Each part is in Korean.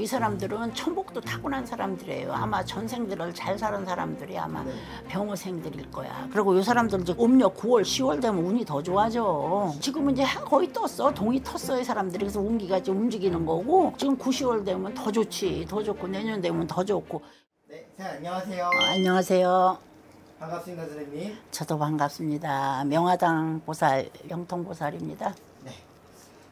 이 사람들은 천복도 타고난 사람들이에요. 아마 전생들을 잘 사는 사람들이 아마 병호생들일 거야. 그리고 이 사람들 이제 음력 9월, 10월 되면 운이 더 좋아져. 지금은 이제 거의 떴어. 동이 텄어, 이 사람들이. 그래서 운기가 이제 움직이는 거고, 지금 9, 10월 되면 더 좋지. 더 좋고, 내년 되면 더 좋고. 네, 선생님 안녕하세요. 안녕하세요. 반갑습니다, 선생님. 저도 반갑습니다. 명화당 보살, 영통보살입니다. 네.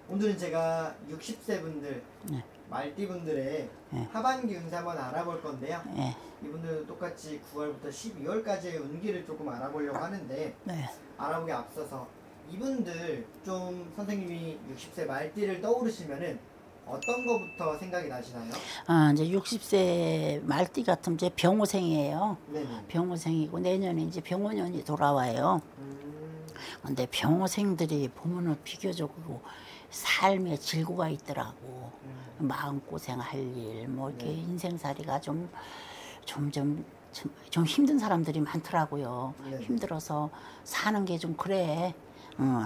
오늘은 제가 60세 분들, 네. 말띠 분들의 네. 하반기 운세 한번 알아볼 건데요. 네. 이분들은 똑같이 9월부터 12월까지의 운기를 조금 알아보려고 하는데, 네. 알아보기 앞서서 이분들 좀 선생님이 60세 말띠를 떠오르시면은 어떤 거부터 생각이 나시나요? 이제 60세 말띠 같으면 이제 병호생이에요. 네네. 병호생이고 내년에 이제 병호년이 돌아와요. 근데 병호생들이 보면은 비교적으로 삶에 질고가 있더라고. 마음고생할 일, 뭐 이렇게 네. 인생살이가 좀 힘든 사람들이 많더라고요. 네. 힘들어서 사는 게 좀 그래.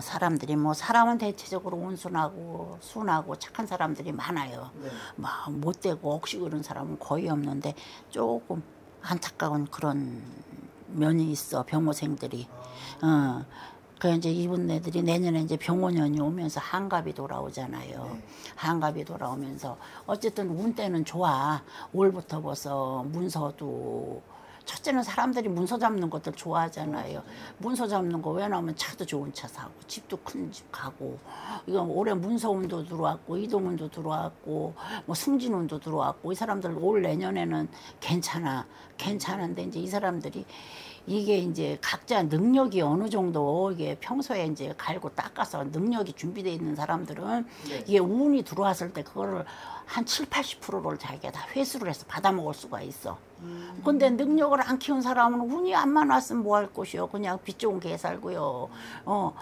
사람들이 뭐 사람은 대체적으로 온순하고 순하고 착한 사람들이 많아요. 네. 막 못되고 억시 그런 사람은 거의 없는데 조금 안타까운 그런 면이 있어, 병호생들이. 그 이제 이분네들이 내년에 이제 병호년이 오면서 한갑이 돌아오잖아요. 네. 한갑이 돌아오면서 어쨌든 운 때는 좋아. 올부터 벌써 문서도 첫째는 사람들이 문서 잡는 것들 좋아하잖아요. 문서 잡는 거 왜 나오면 차도 좋은 차 사고 집도 큰 집 가고, 이건 올해 문서운도 들어왔고 이동운도 들어왔고 뭐 승진운도 들어왔고, 이 사람들 올 내년에는 괜찮은데 이제 이 사람들이 이게 이제 각자 능력이 어느 정도 이게 평소에 이제 갈고 닦아서 능력이 준비되어 있는 사람들은 네. 이게 운이 들어왔을 때 그거를 한 7, 80%를 자기가 다 회수를 해서 받아먹을 수가 있어. 근데 능력을 안 키운 사람은 운이 안 많았으면 뭐 할 것이요. 그냥 빚 좋은 개 살고요.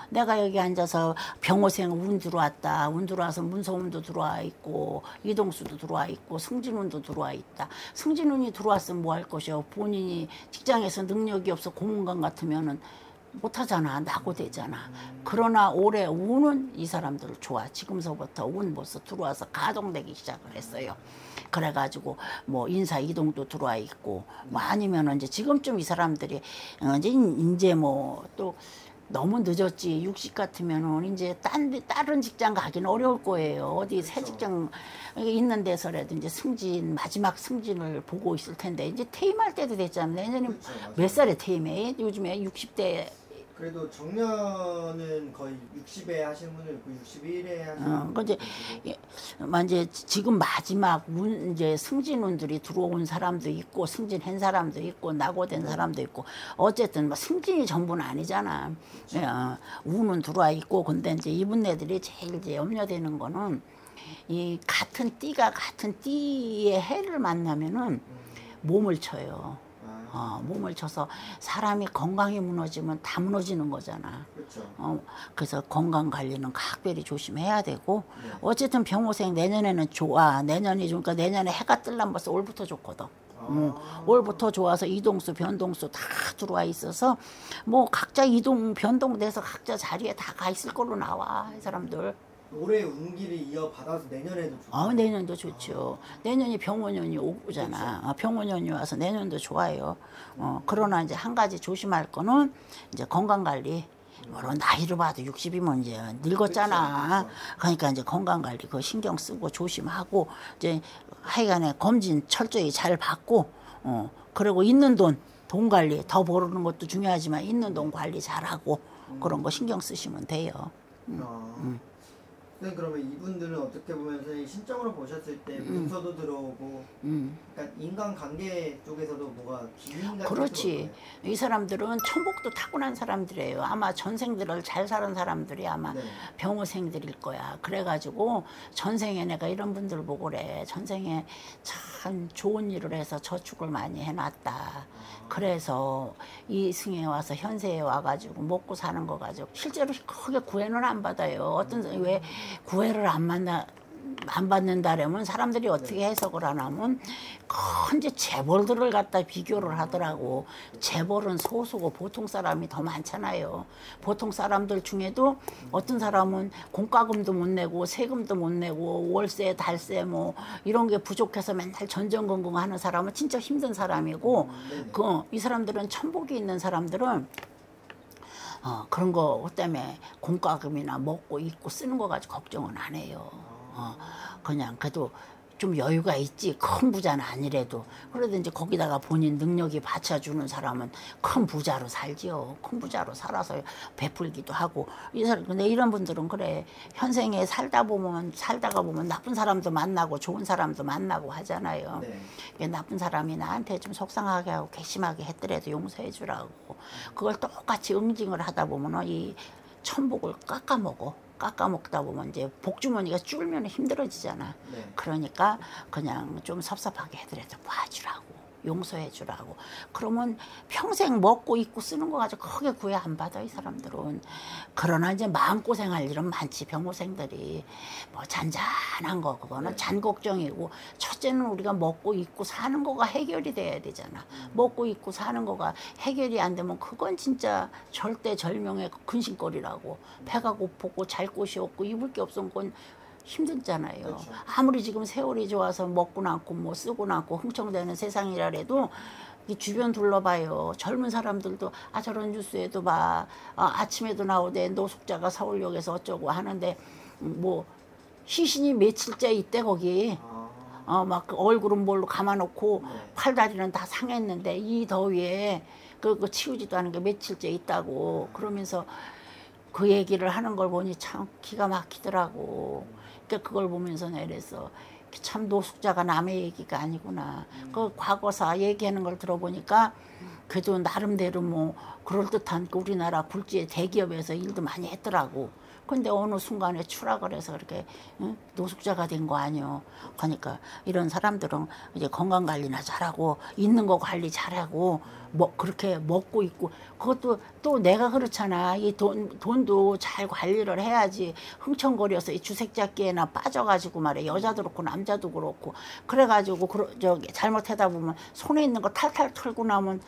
내가 여기 앉아서 병호생 운 들어왔다. 운 들어와서 문서운도 들어와 있고 이동수도 들어와 있고 승진운도 들어와 있다. 승진운이 들어왔으면 뭐 할 것이요. 본인이 직장에서 능력이 없어 고문관 같으면은 못하잖아. 낙오되잖아. 그러나 올해 운은 이 사람들 좋아. 지금서부터 운 벌써 들어와서 가동되기 시작을 했어요. 그래가지고 뭐 인사 이동도 들어와 있고, 뭐 아니면은 이제 지금쯤 이 사람들이 이제 뭐 또 너무 늦었지. 60 같으면은 이제 다른 직장 가기는 어려울 거예요. 어디 새 직장 있는 데서라도 이제 마지막 승진을 보고 있을 텐데, 이제 퇴임할 때도 됐잖아. 내년에 그렇죠, 몇 살에 퇴임해? 요즘에 60대. 그래도 정년은 거의 60에 하시는 분들 있고 61에 하시는 분들 있고. 이제 지금 마지막 이제 승진운들이 들어온 사람도 있고 승진한 사람도 있고 낙오된 사람도 있고, 어쨌든 뭐 승진이 전부는 아니잖아. 운은 들어와 있고. 근데 이제 이분네들이 제일 이제 염려되는 거는 이 같은 띠의 해를 만나면은 몸을 쳐요. 몸을 쳐서 사람이 건강이 무너지면 다 무너지는 거잖아. 그렇죠. 그래서 건강 관리는 각별히 조심해야 되고, 어쨌든 병호생 내년에는 좋아. 내년이 좋으니까 내년에 해가 뜰려면 벌써 올부터 좋거든. 올부터 좋아서 이동수, 변동수 다 들어와 있어서 뭐 각자 변동돼서 각자 자리에 다 가 있을 걸로 나와, 이 사람들. 올해 운기를 이어받아서 내년에도 좋아요. 내년도 좋죠. 내년이 병호년이 오잖아. 병호년이 와서 내년도 좋아요. 그러나 이제 한 가지 조심할 거는 이제 건강 관리. 물론 나이를 봐도 60이면 이제 늙었잖아. 그렇죠. 그러니까 이제 건강 관리 그거 신경 쓰고 조심하고, 이제 하여간에 검진 철저히 잘 받고, 그리고 있는 돈 관리 더 벌는 것도 중요하지만 있는 돈 관리 잘하고 그런 거 신경 쓰시면 돼요. 그러면 이분들은 어떻게 보면 선생님 신점으로 보셨을 때 문서도 들어오고, 그러니까 인간관계 쪽에서도 뭐가 기운 같은 그렇지. 이 사람들은 천복도 타고난 사람들이에요. 아마 전생들을 잘 사는 사람들이 아마 네. 병호생들일 거야. 그래가지고 전생에 내가 이런 분들 보고 그래. 전생에 참 좋은 일을 해서 저축을 많이 해놨다. 그래서 이 승에 와서 현세에 와가지고 먹고 사는 거 가지고 실제로 크게 구애는 안 받아요. 어떤 왜 구애를 안 안 받는다라면 사람들이 어떻게 해석을 하냐면 이제 재벌들을 갖다 비교를 하더라고. 재벌은 소수고 보통 사람이 더 많잖아요. 보통 사람들 중에도 어떤 사람은 공과금도 못 내고 세금도 못 내고 월세 달세 뭐 이런 게 부족해서 맨날 전전긍긍하는 사람은 진짜 힘든 사람이고 이 사람들은 천복이 있는 사람들은 그런 거 때문에 공과금이나 먹고 입고 쓰는 거 가지고 걱정은 안 해요. 그냥 그래도 좀 여유가 있지. 큰 부자는 아니래도. 그래도 이제 거기다가 본인 능력이 받쳐주는 사람은 큰 부자로 살지요. 큰 부자로 살아서 베풀기도 하고. 근데 이런 분들은 그래. 현생에 살다가 보면 나쁜 사람도 만나고 좋은 사람도 만나고 하잖아요. 네. 나쁜 사람이 나한테 좀 속상하게 하고 괘씸하게 했더라도 용서해 주라고. 그걸 똑같이 응징을 하다 보면 이 천복을 깎아먹다 보면 이제 복주머니가 줄면 힘들어지잖아. 네. 그러니까 그냥 좀 섭섭하게 해더라도 봐주라고. 용서해주라고. 그러면 평생 먹고 입고 쓰는 거 가지고 크게 구애 안 받아 이 사람들은. 그러나 이제 마음고생할 일은 많지. 병고생들이 뭐 잔잔한 거 그거는 잔걱정이고 첫째는 우리가 먹고 입고 사는 거가 해결이 돼야 되잖아. 먹고 입고 사는 거가 해결이 안 되면 그건 진짜 절대절명의 근심거리라고. 배가 고프고 잘 곳이 없고 입을 게 없으면 그건 힘들잖아요. 그렇죠. 아무리 지금 세월이 좋아서 먹고 남고 뭐 쓰고 남고 흥청대는 세상이라 해도 이 주변 둘러봐요. 젊은 사람들도 저런 뉴스에도 봐. 아침에도 나오대 노숙자가 서울역에서 어쩌고 하는데 뭐 시신이 며칠째 있대 거기. 막 얼굴은 뭘로 감아놓고 팔다리는 다 상했는데 이 더위에 그 치우지도 않은 게 며칠째 있다고. 그러면서 그 얘기를 하는 걸 보니 참 기가 막히더라고. 그러니까 그걸 보면서 내려서 참 노숙자가 남의 얘기가 아니구나. 그 과거사 얘기하는 걸 들어보니까 그래도 나름대로 뭐 그럴듯한 우리나라 굴지의 대기업에서 일도 많이 했더라고. 근데 어느 순간에 추락을 해서 그렇게 노숙자가 된 거 아니요. 그러니까 이런 사람들은 이제 건강 관리나 잘하고 있는 거 관리 잘하고 뭐 그렇게 먹고 있고 그것도 또 내가 그렇잖아. 이 돈도 잘 관리를 해야지. 흥청거려서 이 주색잡기에나 빠져가지고 말이야. 여자도 그렇고 남자도 그렇고 그래가지고 저기 잘못하다 보면 손에 있는 거 탈탈 털고 나면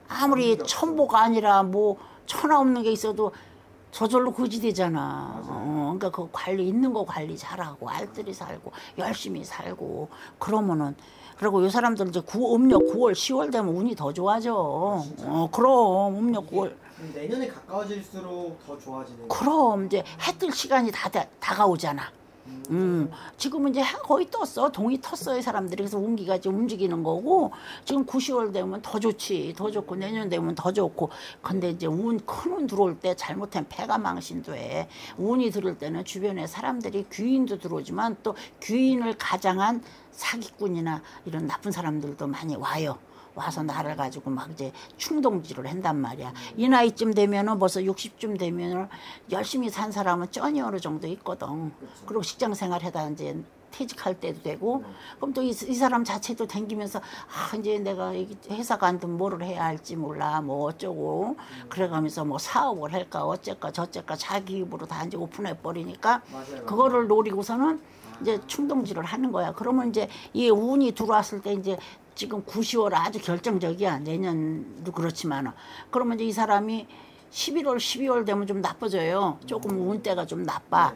아무리 천보가 아니라 뭐 천하 없는 게 있어도 저절로 거지 되잖아. 그러니까 그 관리 있는 거 관리 잘하고 알뜰히 살고 열심히 살고 그러면은 그리고 요 사람들 이제 음력 9월 10월 되면 운이 더 좋아져. 그럼 음력 9월 내년에 가까워질수록 더 좋아지는. 그럼 이제 해 뜰 시간이 다가오잖아. 지금은 이제 거의 떴어. 동이 텄어 이 사람들이. 그래서 운기가 이제 움직이는 거고 지금 9, 10월 되면 더 좋지. 더 좋고 내년 되면 더 좋고. 근데 이제 큰 운 들어올 때 잘못하면 패가 망신도 해. 운이 들을 때는 주변에 사람들이 귀인도 들어오지만 또 귀인을 가장한 사기꾼이나 이런 나쁜 사람들도 많이 와요. 와서 나를 가지고 막 이제 충동질을 한단 말이야. 이 나이쯤 되면은 벌써 60쯤 되면은 열심히 산 사람은 쩐이 어느 정도 있거든. 그리고 직장 생활 하다 이제 퇴직할 때도 되고 그럼 또 이 사람 자체도 댕기면서 이제 내가 회사 간든 뭐를 해야 할지 몰라 뭐 어쩌고 그래가면서 뭐 사업을 할까 어쩔까 저쩔까 자기 입으로 다 이제 오픈해 버리니까 그거를 노리고서는 이제 충동질을 하는 거야. 그러면 이제 이 운이 들어왔을 때 이제 지금 9, 10월 아주 결정적이야. 내년도 그렇지만 그러면 이제 이 사람이 11월, 12월 되면 좀 나빠져요. 조금 운때가 좀 나빠.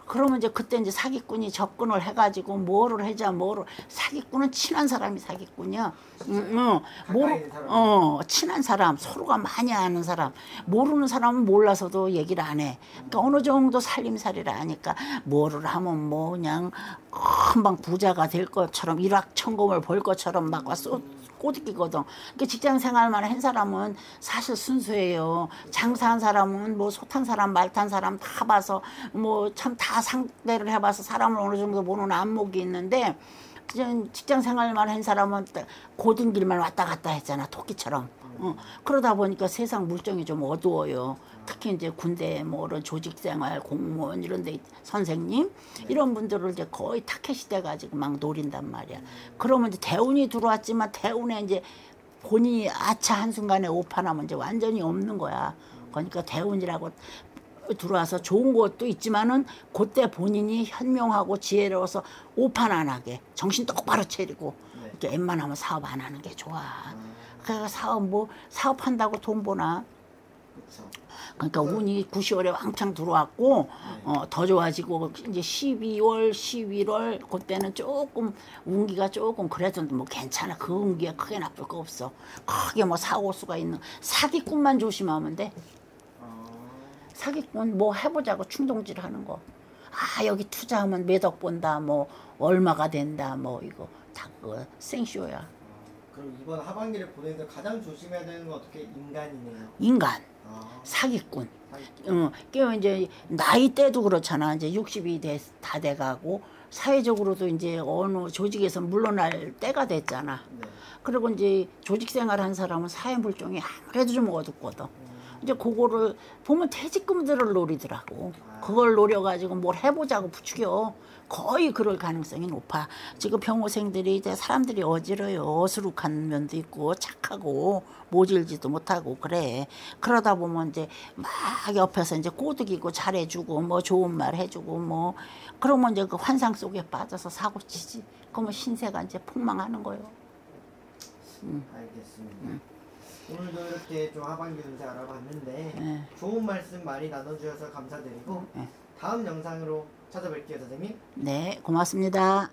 그러면 이제 그때 이제 사기꾼이 접근을 해가지고 뭐를 하자 사기꾼은 친한 사람이 사기꾼이야. 친한 사람 서로가 많이 아는 사람 모르는 사람은 몰라서도 얘기를 안 해. 그러니까 어느 정도 살림살이를 하니까 뭐를 하면 뭐 그냥 금방 부자가 될 것처럼 일확천금을 벌 것처럼 막 와서 꼬드기거든. 그러니까 직장 생활만 한 사람은 사실 순수해요. 장사한 사람은 뭐 소 탄 사람, 말 탄 사람 다 봐서 뭐 참 다 상대를 해봐서 사람을 어느 정도 보는 안목이 있는데 직장 생활만 한 사람은 고든 길만 왔다 갔다 했잖아. 토끼처럼. 그러다 보니까 세상 물정이 좀 어두워요. 특히 이제 군대 뭐 이런 조직생활 공무원 이런 데 선생님 이런 분들을 이제 거의 타켓이 돼가지고 막 노린단 말이야. 그러면 이제 대운이 들어왔지만 대운에 이제 본인이 아차 한순간에 오판하면 이제 완전히 없는 거야. 그러니까 대운이라고 들어와서 좋은 것도 있지만은 그때 본인이 현명하고 지혜로워서 오판 안 하게 정신 똑바로 차리고 네. 이렇게 웬만하면 사업 안 하는 게 좋아. 그래서 사업한다고 돈 버나? 그렇죠. 그러니까 운이 9, 10월에 왕창 들어왔고 더 좋아지고 이제 12월, 11월 그때는 조금 운기가 조금 그래도 뭐 괜찮아. 그 운기가 크게 나쁠 거 없어. 크게 뭐 사고 올 수가 있는 사기꾼만 조심하면 돼. 사기꾼 뭐 해보자고 충동질 하는 거. 아 여기 투자하면 몇 억 본다. 뭐 얼마가 된다. 뭐 이거 다 그거 생쇼야. 그럼 이번 하반기를 보내면서 가장 조심해야 되는 건 어떻게 인간이네요. 인간. 사기꾼. 그 이제 나이 때도 그렇잖아. 이제 60이 다 돼가고 사회적으로도 이제 어느 조직에서 물러날 때가 됐잖아. 네. 그리고 이제 조직 생활한 사람은 사회 물정이 아무래도 좀 어둡거든. 이제 그거를 보면 퇴직금들을 노리더라고. 그걸 노려가지고 뭘 해보자고 부추겨. 거의 그럴 가능성이 높아. 지금 병호생들이 이제 사람들이 어지러요. 어수룩한 면도 있고 착하고 모질지도 못하고 그래. 그러다 보면 이제 막 옆에서 이제 꼬드기고 잘해주고 뭐 좋은 말 해주고 뭐 그러면 이제 그 환상 속에 빠져서 사고치지. 그러면 신세가 이제 폭망하는 거예요. 알겠습니다. 오늘도 이렇게 좀 하반기 운세 알아봤는데 네. 좋은 말씀 많이 나눠주셔서 감사드리고 다음 영상으로 찾아뵐게요, 선생님. 네, 고맙습니다.